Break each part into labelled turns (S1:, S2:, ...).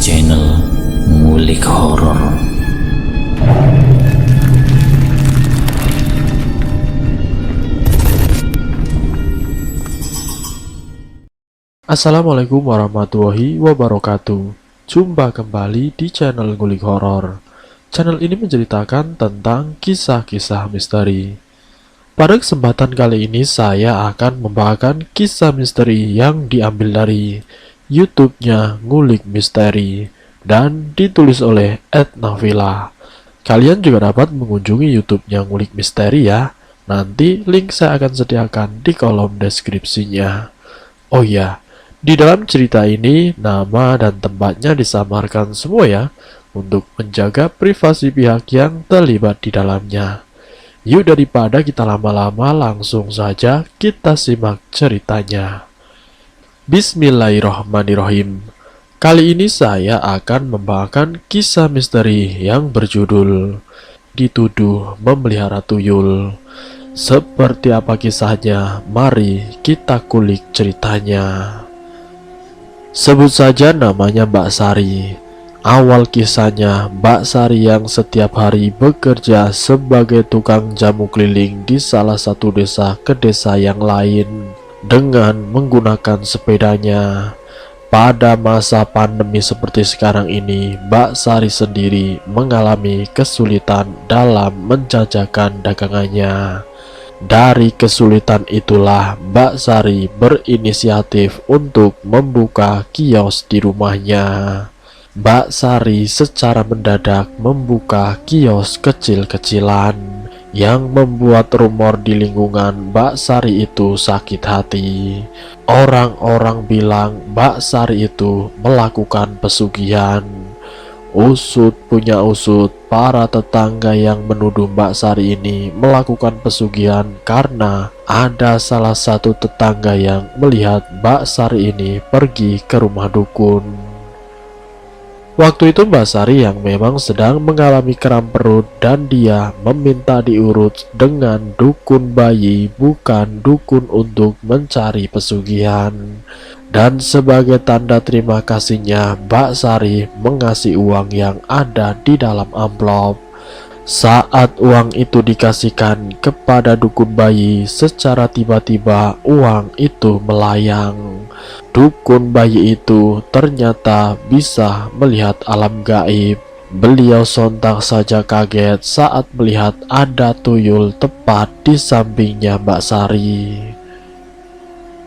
S1: channel Ngulik Horor.
S2: Assalamualaikum warahmatullahi wabarakatuh. Jumpa kembali di channel Ngulik Horor. Channel ini menceritakan tentang kisah-kisah misteri. Pada kesempatan kali ini saya akan membawakan kisah misteri yang diambil dari YouTube-nya Ngulik Misteri dan ditulis oleh @navila. Kalian juga dapat mengunjungi YouTube-nya Ngulik Misteri ya. Nanti link saya akan sediakan di kolom deskripsinya. Oh ya, di dalam cerita ini nama dan tempatnya disamarkan semua ya, untuk menjaga privasi pihak yang terlibat di dalamnya. Yuk, daripada kita lama-lama, langsung saja kita simak ceritanya. Bismillahirrahmanirrahim. Kali ini saya akan membawakan kisah misteri yang berjudul Dituduh Memelihara Tuyul. Seperti apa kisahnya? Mari kita kulik ceritanya. Sebut saja namanya Mbak Sari. Awal kisahnya, Mbak Sari yang setiap hari bekerja sebagai tukang jamu keliling di salah satu desa ke desa yang lain dengan menggunakan sepedanya. Pada masa pandemi seperti sekarang ini, Mbak Sari sendiri mengalami kesulitan dalam menjajakan dagangannya. Dari kesulitan itulah Mbak Sari berinisiatif untuk membuka kios di rumahnya. Mbak Sari secara mendadak membuka kios kecil-kecilan yang membuat rumor di lingkungan Mbak Sari itu sakit hati. Orang-orang bilang Mbak Sari itu melakukan pesugihan. Usut punya usut, para tetangga yang menuduh Mbak Sari ini melakukan pesugihan karena ada salah satu tetangga yang melihat Mbak Sari ini pergi ke rumah dukun. Waktu itu Mbak Sari yang memang sedang mengalami kram perut dan dia meminta diurut dengan dukun bayi, bukan dukun untuk mencari pesugihan. Dan sebagai tanda terima kasihnya, Mbak Sari mengasih uang yang ada di dalam amplop. Saat uang itu dikasihkan kepada dukun bayi, secara tiba-tiba uang itu melayang. Dukun bayi itu ternyata bisa melihat alam gaib. Beliau sontak saja kaget saat melihat ada tuyul tepat di sampingnya Mbak Sari.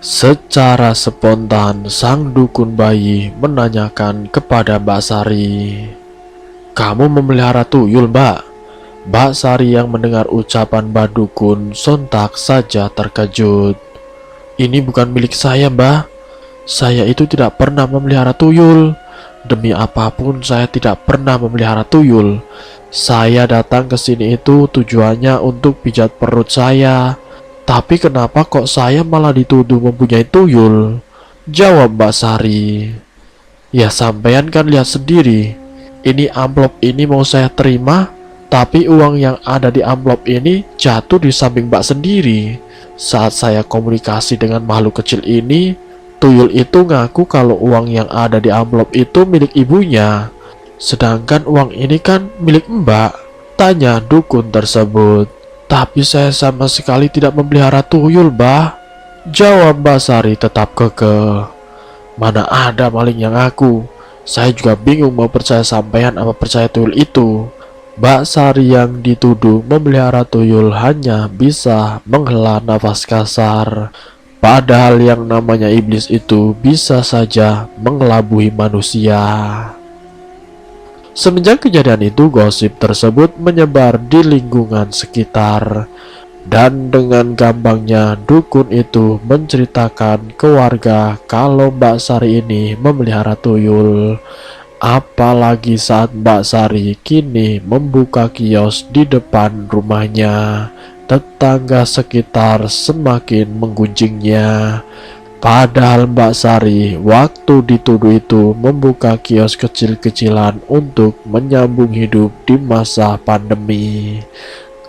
S2: Secara spontan, sang dukun bayi menanyakan kepada Mbak Sari, "Kamu memelihara tuyul, Mbak?" Mbak Sari yang mendengar ucapan Mbak Dukun sontak saja terkejut. "Ini bukan milik saya, Mbak. Saya itu tidak pernah memelihara tuyul. Demi apapun saya tidak pernah memelihara tuyul. Saya datang ke sini itu tujuannya untuk pijat perut saya. Tapi kenapa kok saya malah dituduh mempunyai tuyul?" Jawab Mbak Sari. "Ya sampean kan lihat sendiri. Ini amplop ini mau saya terima, tapi uang yang ada di amplop ini jatuh di samping Mbak sendiri. Saat saya komunikasi dengan makhluk kecil ini, tuyul itu ngaku kalau uang yang ada di amplop itu milik ibunya. Sedangkan uang ini kan milik Mbak," tanya dukun tersebut. "Tapi saya sama sekali tidak memelihara tuyul, Mbak," jawab Mbak Sari tetap kekeh. "Mana ada maling yang ngaku. Saya juga bingung mau percaya sampean apa percaya tuyul itu." Mbak Sari yang dituduh memelihara tuyul hanya bisa menghela nafas kasar. Padahal yang namanya iblis itu bisa saja mengelabui manusia. Semenjak kejadian itu, gosip tersebut menyebar di lingkungan sekitar. Dan dengan gampangnya dukun itu menceritakan ke warga kalau Mbak Sari ini memelihara tuyul. Apalagi saat Mbak Sari kini membuka kios di depan rumahnya, tetangga sekitar semakin menggunjingnya. Padahal Mbak Sari waktu dituduh itu membuka kios kecil-kecilan untuk menyambung hidup di masa pandemi.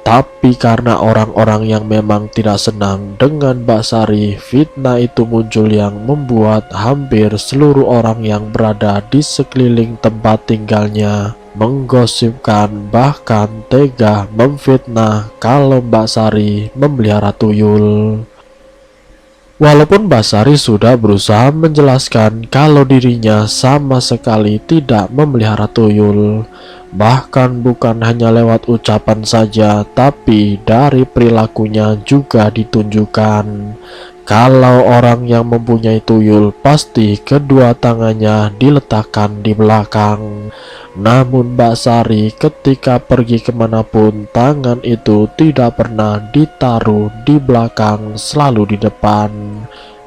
S2: Tapi karena orang-orang yang memang tidak senang dengan Mbak Sari, fitnah itu muncul yang membuat hampir seluruh orang yang berada di sekeliling tempat tinggalnya menggosipkan, bahkan tega memfitnah kalau Mbak Sari memelihara tuyul. Walaupun Mbak Sari sudah berusaha menjelaskan kalau dirinya sama sekali tidak memelihara tuyul, bahkan bukan hanya lewat ucapan saja, tapi dari perilakunya juga ditunjukkan. Kalau orang yang mempunyai tuyul pasti kedua tangannya diletakkan di belakang. Namun Mbak Sari ketika pergi kemanapun, tangan itu tidak pernah ditaruh di belakang, selalu di depan.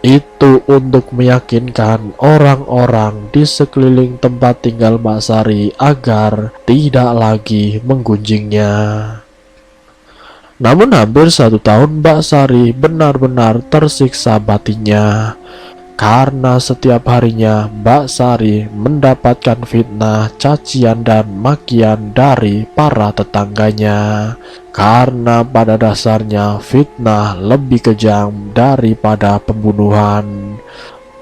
S2: Itu untuk meyakinkan orang-orang di sekeliling tempat tinggal Mbak Sari agar tidak lagi menggunjingnya. Namun hampir 1 tahun Mbak Sari benar-benar tersiksa batinnya, karena setiap harinya Mbak Sari mendapatkan fitnah, cacian dan makian dari para tetangganya. Karena pada dasarnya fitnah lebih kejam daripada pembunuhan.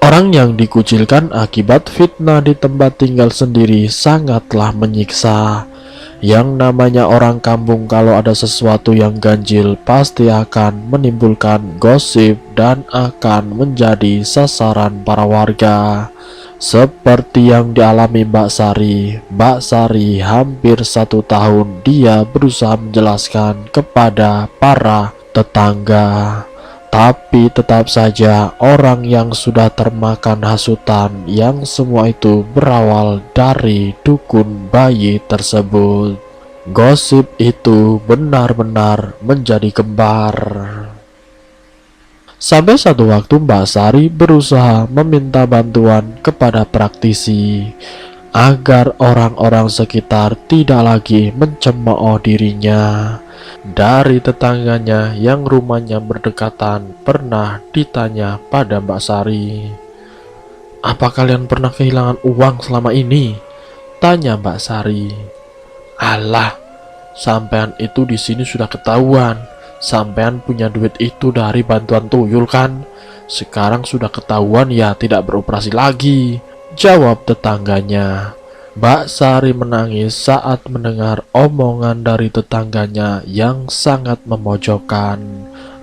S2: Orang yang dikucilkan akibat fitnah di tempat tinggal sendiri sangatlah menyiksa. Yang namanya orang kampung, kalau ada sesuatu yang ganjil pasti akan menimbulkan gosip dan akan menjadi sasaran para warga. Seperti yang dialami Mbak Sari. Mbak Sari hampir 1 tahun dia berusaha menjelaskan kepada para tetangga, tapi tetap saja orang yang sudah termakan hasutan, yang semua itu berawal dari dukun bayi tersebut. Gosip itu benar-benar menjadi kembar. Sampai satu waktu Mbak Sari berusaha meminta bantuan kepada praktisi agar orang-orang sekitar tidak lagi mencemooh dirinya. Dari tetangganya yang rumahnya berdekatan pernah ditanya pada Mbak Sari, "Apa kalian pernah kehilangan uang selama ini?" tanya Mbak Sari. "Alah, sampean itu di sini sudah ketahuan. Sampean punya duit itu dari bantuan tuyul kan? Sekarang sudah ketahuan ya tidak beroperasi lagi," jawab tetangganya. Mbak Sari menangis saat mendengar omongan dari tetangganya yang sangat memojokkan,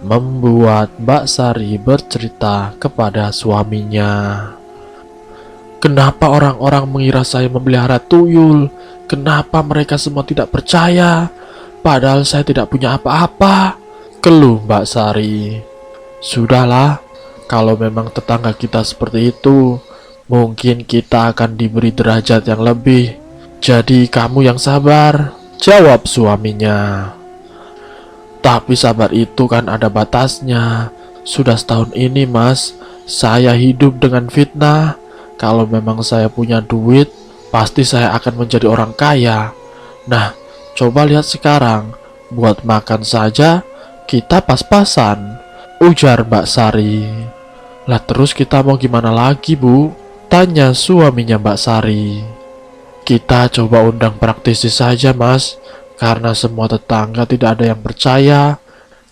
S2: membuat Mbak Sari bercerita kepada suaminya. "Kenapa orang-orang mengira saya memelihara tuyul? Kenapa mereka semua tidak percaya? Padahal saya tidak punya apa-apa," keluh Mbak Sari. "Sudahlah, kalau memang tetangga kita seperti itu, mungkin kita akan diberi derajat yang lebih. Jadi kamu yang sabar," jawab suaminya. "Tapi sabar itu kan ada batasnya. Sudah 1 tahun ini mas, saya hidup dengan fitnah. Kalau memang saya punya duit, pasti saya akan menjadi orang kaya. Nah, coba lihat sekarang, buat makan saja kita pas-pasan," ujar Mbak Sari. "Lah terus kita mau gimana lagi bu?" tanya suaminya Mbak Sari. "Kita coba undang praktisi saja mas, karena semua tetangga tidak ada yang percaya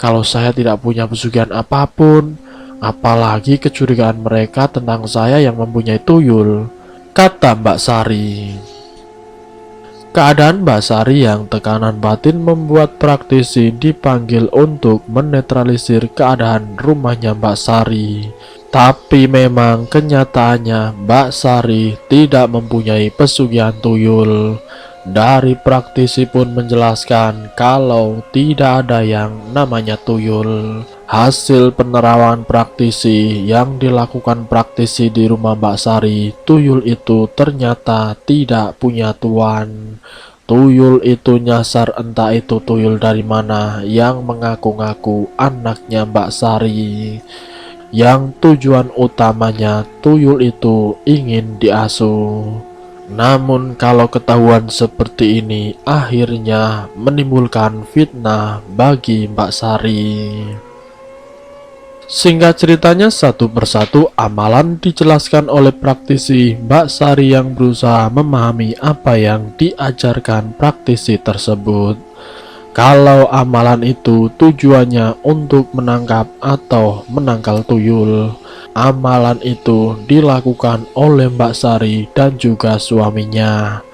S2: kalau saya tidak punya pesugihan apapun, apalagi kecurigaan mereka tentang saya yang mempunyai tuyul," kata Mbak Sari. Keadaan Mbak Sari yang tekanan batin membuat praktisi dipanggil untuk menetralisir keadaan rumahnya Mbak Sari. Tapi memang kenyataannya Mbak Sari tidak mempunyai pesugihan tuyul. Dari praktisi pun menjelaskan kalau tidak ada yang namanya tuyul. Hasil penerawan praktisi yang dilakukan praktisi di rumah Mbak Sari, tuyul itu ternyata tidak punya tuan. Tuyul itu nyasar entah itu tuyul dari mana yang mengaku-ngaku anaknya Mbak Sari. Yang tujuan utamanya tuyul itu ingin diasuh. Namun kalau ketahuan seperti ini akhirnya menimbulkan fitnah bagi Mbak Sari. Singkat ceritanya, satu persatu amalan dijelaskan oleh praktisi Mbak Sari yang berusaha memahami apa yang diajarkan praktisi tersebut. Kalau amalan itu tujuannya untuk menangkap atau menangkal tuyul, amalan itu dilakukan oleh Mbak Sari dan juga suaminya.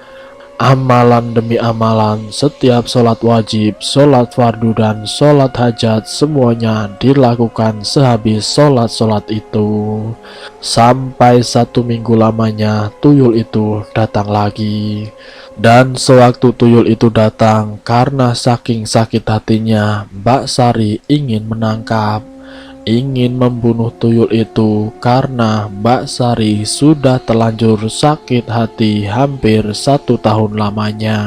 S2: Amalan demi amalan, setiap sholat wajib, sholat fardu, dan sholat hajat semuanya dilakukan sehabis sholat-sholat itu. Sampai 1 minggu lamanya tuyul itu datang lagi. Dan sewaktu tuyul itu datang, karena saking sakit hatinya, Mbak Sari ingin menangkap, ingin membunuh tuyul itu karena Mbak Sari sudah terlanjur sakit hati hampir 1 tahun lamanya.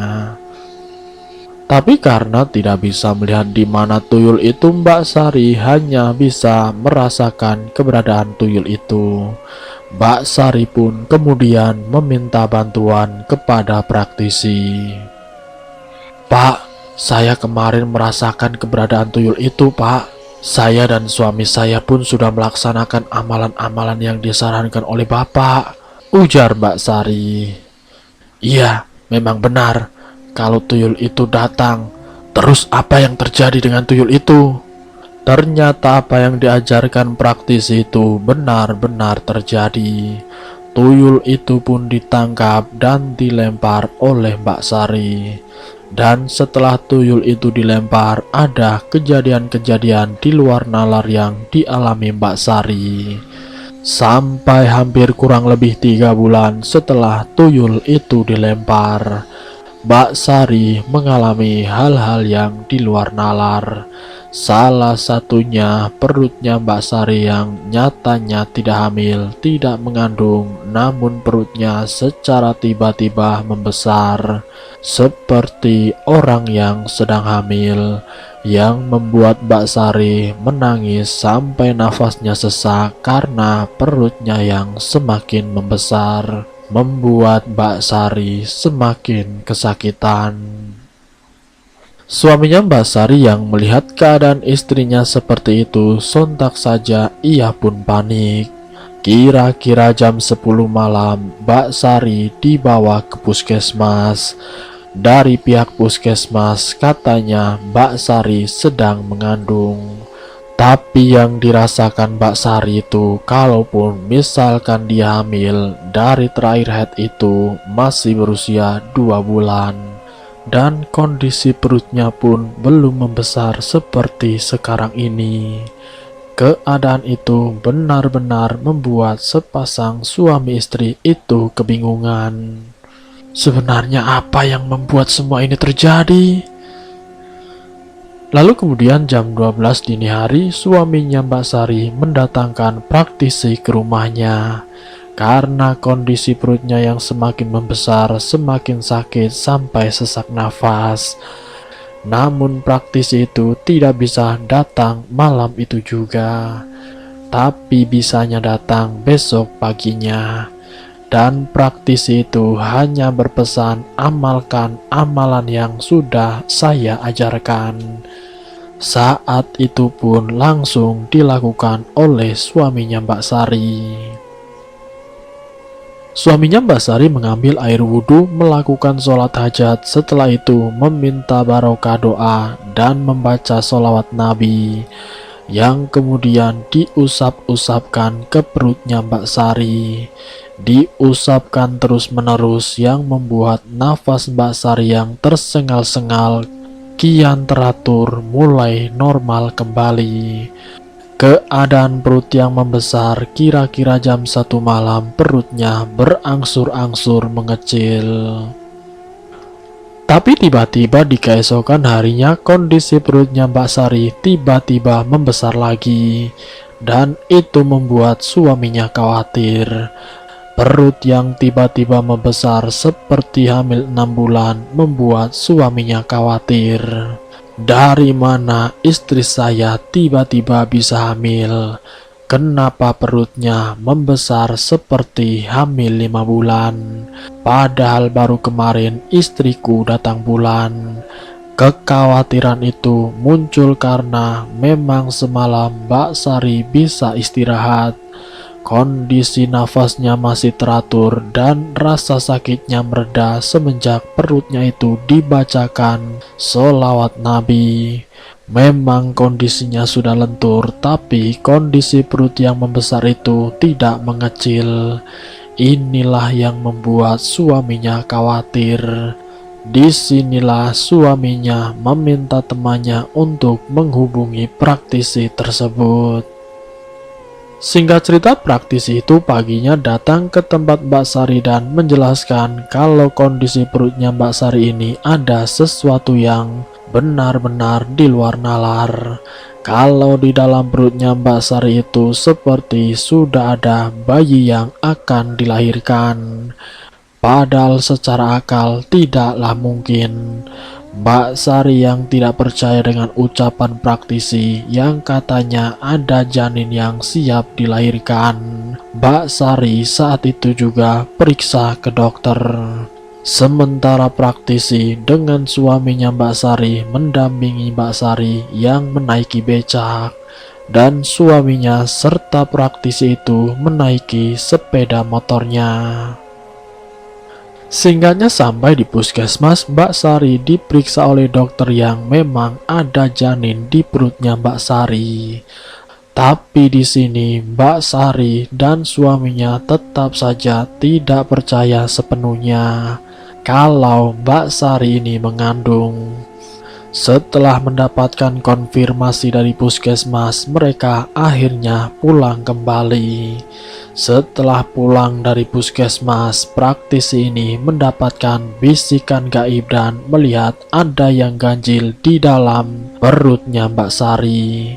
S2: Tapi karena tidak bisa melihat di mana tuyul itu, Mbak Sari hanya bisa merasakan keberadaan tuyul itu. Mbak Sari pun kemudian meminta bantuan kepada praktisi. "Pak, saya kemarin merasakan keberadaan tuyul itu, Pak. Saya dan suami saya pun sudah melaksanakan amalan-amalan yang disarankan oleh Bapak," ujar Mbak Sari. "Iya, memang benar. Kalau tuyul itu datang, terus apa yang terjadi dengan tuyul itu?" Ternyata apa yang diajarkan praktisi itu benar-benar terjadi. Tuyul itu pun ditangkap dan dilempar oleh Mbak Sari. Dan setelah tuyul itu dilempar, ada kejadian-kejadian di luar nalar yang dialami Mbak Sari. Sampai hampir kurang lebih 3 bulan setelah tuyul itu dilempar, Mbak Sari mengalami hal-hal yang di luar nalar. Salah satunya perutnya Mbak Sari yang nyatanya tidak hamil, tidak mengandung, namun perutnya secara tiba-tiba membesar seperti orang yang sedang hamil, yang membuat Mbak Sari menangis sampai nafasnya sesak karena perutnya yang semakin membesar, membuat Mbak Sari semakin kesakitan. Suaminya Mbak Sari yang melihat keadaan istrinya seperti itu, sontak saja ia pun panik. Kira-kira jam 10 malam, Mbak Sari dibawa ke puskesmas. Dari pihak puskesmas katanya Mbak Sari sedang mengandung. Tapi yang dirasakan Mbak Sari itu, kalaupun misalkan dia hamil, dari terakhir haid itu masih berusia 2 bulan. Dan kondisi perutnya pun belum membesar seperti sekarang ini. Keadaan itu benar-benar membuat sepasang suami istri itu kebingungan. Sebenarnya apa yang membuat semua ini terjadi? Lalu kemudian jam 12 dini hari, suaminya Mbak Sari mendatangkan praktisi ke rumahnya. Karena kondisi perutnya yang semakin membesar, semakin sakit sampai sesak nafas. Namun praktisi itu tidak bisa datang malam itu juga, tapi bisanya datang besok paginya. Dan praktisi itu hanya berpesan, amalkan amalan yang sudah saya ajarkan. Saat itu pun langsung dilakukan oleh suaminya Mbak Sari. Suaminya Mbak Sari mengambil air wudhu, melakukan sholat hajat, setelah itu meminta barokah doa dan membaca sholawat Nabi, yang kemudian diusap-usapkan ke perutnya Mbak Sari. Diusapkan terus-menerus yang membuat nafas Mbak Sari yang tersengal-sengal kian teratur, mulai normal kembali. Keadaan perut yang membesar, kira-kira jam 1 malam perutnya berangsur-angsur mengecil. Tapi tiba-tiba di keesokan harinya kondisi perutnya Mbak Sari tiba-tiba membesar lagi. Dan itu membuat suaminya khawatir. Perut yang tiba-tiba membesar seperti hamil 6 bulan membuat suaminya khawatir. Dari mana istri saya tiba-tiba bisa hamil? Kenapa perutnya membesar seperti hamil 5 bulan? Padahal baru kemarin istriku datang bulan. Kekhawatiran itu muncul karena memang semalam Mbak Sari bisa istirahat. Kondisi nafasnya masih teratur dan rasa sakitnya mereda semenjak perutnya itu dibacakan sholawat Nabi. Memang kondisinya sudah lentur, tapi kondisi perut yang membesar itu tidak mengecil. Inilah yang membuat suaminya khawatir. Disinilah suaminya meminta temannya untuk menghubungi praktisi tersebut. Singkat cerita, praktisi itu paginya datang ke tempat Mbak Sari dan menjelaskan kalau kondisi perutnya Mbak Sari ini ada sesuatu yang benar-benar di luar nalar. Kalau di dalam perutnya Mbak Sari itu seperti sudah ada bayi yang akan dilahirkan. Padahal secara akal tidaklah mungkin. Mbak Sari yang tidak percaya dengan ucapan praktisi yang katanya ada janin yang siap dilahirkan. Mbak Sari saat itu juga periksa ke dokter. Sementara praktisi dengan suaminya Mbak Sari mendampingi Mbak Sari yang menaiki becak. Dan suaminya serta praktisi itu menaiki sepeda motornya. Singkatnya sampai di puskesmas, Mbak Sari diperiksa oleh dokter yang memang ada janin di perutnya Mbak Sari. Tapi di sini Mbak Sari dan suaminya tetap saja tidak percaya sepenuhnya kalau Mbak Sari ini mengandung. Setelah mendapatkan konfirmasi dari puskesmas, mereka akhirnya pulang kembali. Setelah pulang dari puskesmas, praktisi ini mendapatkan bisikan gaib dan melihat ada yang ganjil di dalam perutnya Mbak Sari.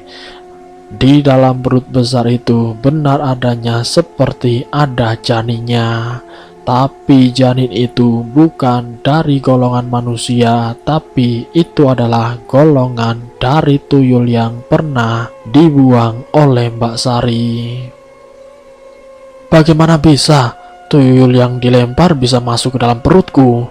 S2: Di dalam perut besar itu benar adanya seperti ada janinnya. Tapi janin itu bukan dari golongan manusia, tapi itu adalah golongan dari tuyul yang pernah dibuang oleh Mbak Sari. Bagaimana bisa tuyul yang dilempar bisa masuk ke dalam perutku?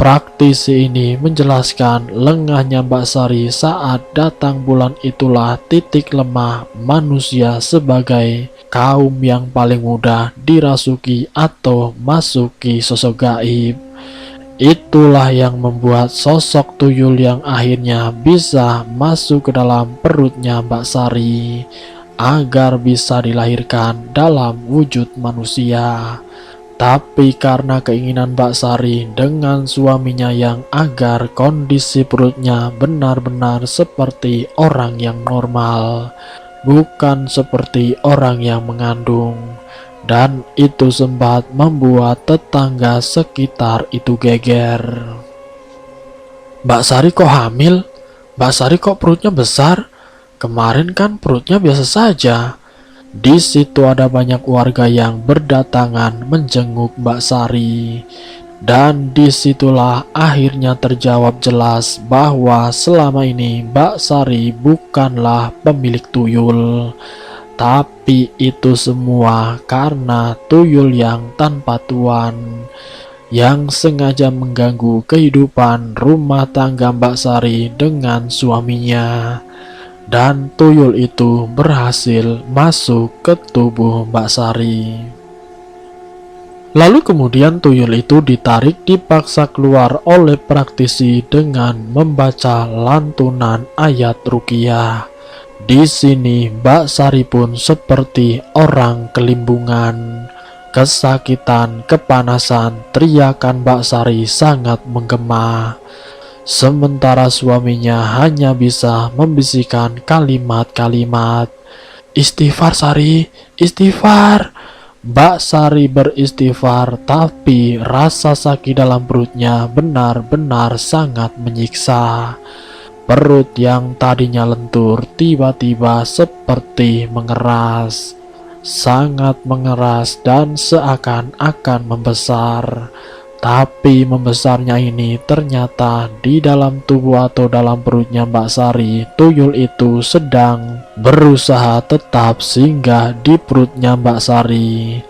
S2: Praktisi ini menjelaskan lengahnya Mbak Sari saat datang bulan itulah titik lemah manusia sebagai kaum yang paling mudah dirasuki atau masuki sosok gaib. Itulah yang membuat sosok tuyul yang akhirnya bisa masuk ke dalam perutnya Mbak Sari agar bisa dilahirkan dalam wujud manusia. Tapi karena keinginan Mbak Sari dengan suaminya yang agar kondisi perutnya benar-benar seperti orang yang normal, bukan seperti orang yang mengandung, dan itu sempat membuat tetangga sekitar itu geger. Mbak Sari kok hamil? Mbak Sari kok perutnya besar? Kemarin kan perutnya biasa saja. Di situ ada banyak warga yang berdatangan menjenguk Mbak Sari. Dan disitulah akhirnya terjawab jelas bahwa selama ini Mbak Sari bukanlah pemilik tuyul. Tapi itu semua karena tuyul yang tanpa tuan, yang sengaja mengganggu kehidupan rumah tangga Mbak Sari dengan suaminya. Dan tuyul itu berhasil masuk ke tubuh Mbak Sari. Lalu kemudian tuyul itu ditarik dipaksa keluar oleh praktisi dengan membaca lantunan ayat ruqyah. Di sini Mbak Sari pun seperti orang kelimbungan. Kesakitan, kepanasan, teriakan Mbak Sari sangat menggema. Sementara suaminya hanya bisa membisikkan kalimat-kalimat, "Istighfar Sari, istighfar." Mbak Sari beristighfar, tapi rasa sakit dalam perutnya benar-benar sangat menyiksa. Perut yang tadinya lentur tiba-tiba seperti mengeras, sangat mengeras dan seakan-akan membesar. Tapi membesarnya ini ternyata di dalam tubuh atau dalam perutnya Mbak Sari, tuyul itu sedang berusaha tetap singgah di perutnya Mbak Sari.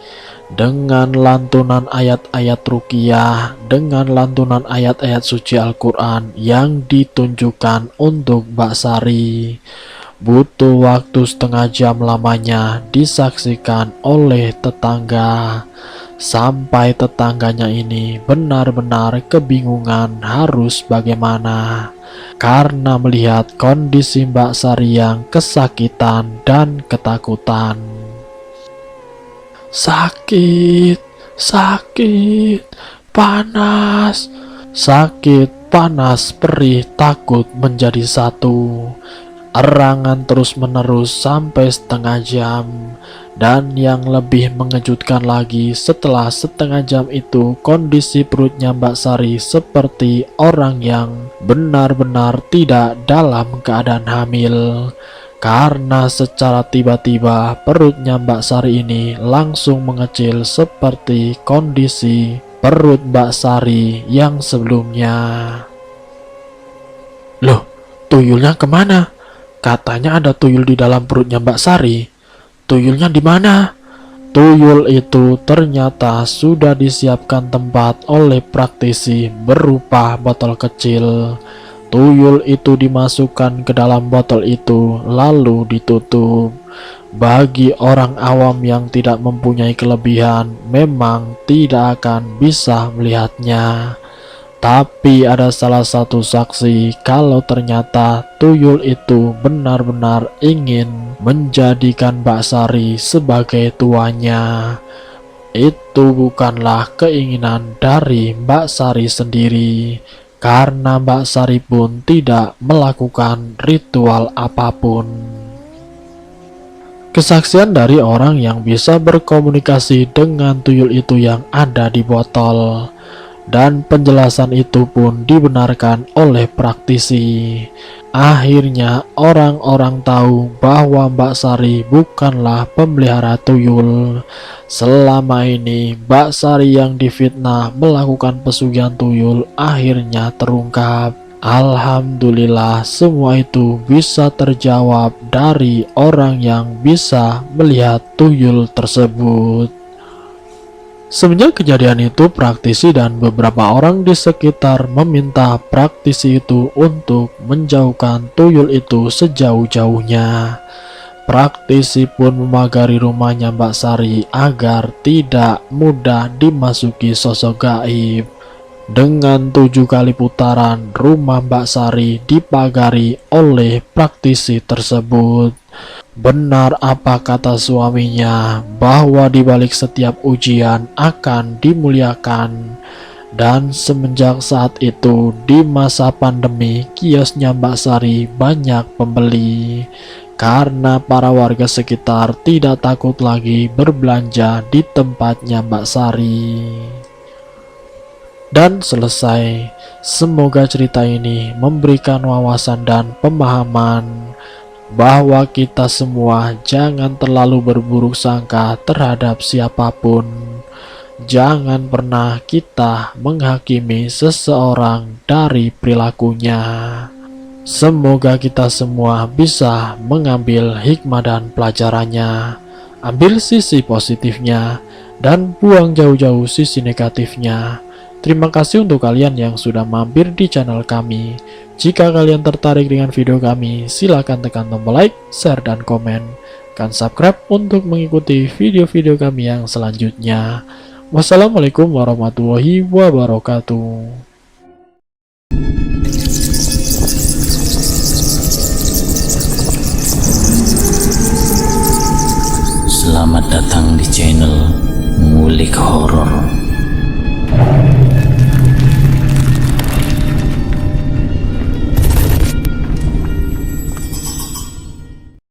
S2: Dengan lantunan ayat-ayat ruqyah, dengan lantunan ayat-ayat suci Al-Quran yang ditunjukkan untuk Mbak Sari. Butuh waktu setengah jam lamanya disaksikan oleh tetangga. Sampai tetangganya ini benar-benar kebingungan harus bagaimana. Karena melihat kondisi Mbak Sari yang kesakitan dan ketakutan. Sakit, sakit, panas, sakit, panas, perih, takut menjadi satu. Erangan terus-menerus sampai setengah jam. Dan yang lebih mengejutkan lagi, setelah setengah jam itu kondisi perutnya Mbak Sari seperti orang yang benar-benar tidak dalam keadaan hamil. Karena secara tiba-tiba perutnya Mbak Sari ini langsung mengecil seperti kondisi perut Mbak Sari yang sebelumnya. Loh, tuyulnya kemana? Katanya ada tuyul di dalam perutnya Mbak Sari. Tuyulnya di mana? Tuyul itu ternyata sudah disiapkan tempat oleh praktisi berupa botol kecil. Tuyul itu dimasukkan ke dalam botol itu lalu ditutup. Bagi orang awam yang tidak mempunyai kelebihan memang tidak akan bisa melihatnya. Tapi ada salah satu saksi kalau ternyata tuyul itu benar-benar ingin menjadikan Mbak Sari sebagai tuannya. Itu bukanlah keinginan dari Mbak Sari sendiri, karena Mbak Sari pun tidak melakukan ritual apapun. Kesaksian dari orang yang bisa berkomunikasi dengan tuyul itu yang ada di botol. Dan penjelasan itu pun dibenarkan oleh praktisi. Akhirnya orang-orang tahu bahwa Mbak Sari bukanlah pemelihara tuyul. Selama ini Mbak Sari yang difitnah melakukan pesugihan tuyul akhirnya terungkap. Alhamdulillah semua itu bisa terjawab dari orang yang bisa melihat tuyul tersebut. Semenjak kejadian itu, praktisi dan beberapa orang di sekitar meminta praktisi itu untuk menjauhkan tuyul itu sejauh-jauhnya. Praktisi pun memagari rumahnya Mbak Sari agar tidak mudah dimasuki sosok gaib. Dengan 7 kali putaran, rumah Mbak Sari dipagari oleh praktisi tersebut. Benar apa kata suaminya, bahwa di balik setiap ujian akan dimuliakan. Dan semenjak saat itu, di masa pandemi, kiosnya Mbak Sari banyak pembeli. Karena para warga sekitar tidak takut lagi berbelanja di tempatnya Mbak Sari. Dan selesai. Semoga cerita ini memberikan wawasan dan pemahaman bahwa kita semua jangan terlalu berburuk sangka terhadap siapapun. Jangan pernah kita menghakimi seseorang dari perilakunya. Semoga kita semua bisa mengambil hikmah dan pelajarannya. Ambil sisi positifnya dan buang jauh-jauh sisi negatifnya. Terima kasih untuk kalian yang sudah mampir di channel kami. Jika kalian tertarik dengan video kami, silahkan tekan tombol like, share, dan komen. Dan subscribe untuk mengikuti video-video kami yang selanjutnya. Wassalamualaikum warahmatullahi wabarakatuh.
S1: Selamat datang di channel Ngulik Horor.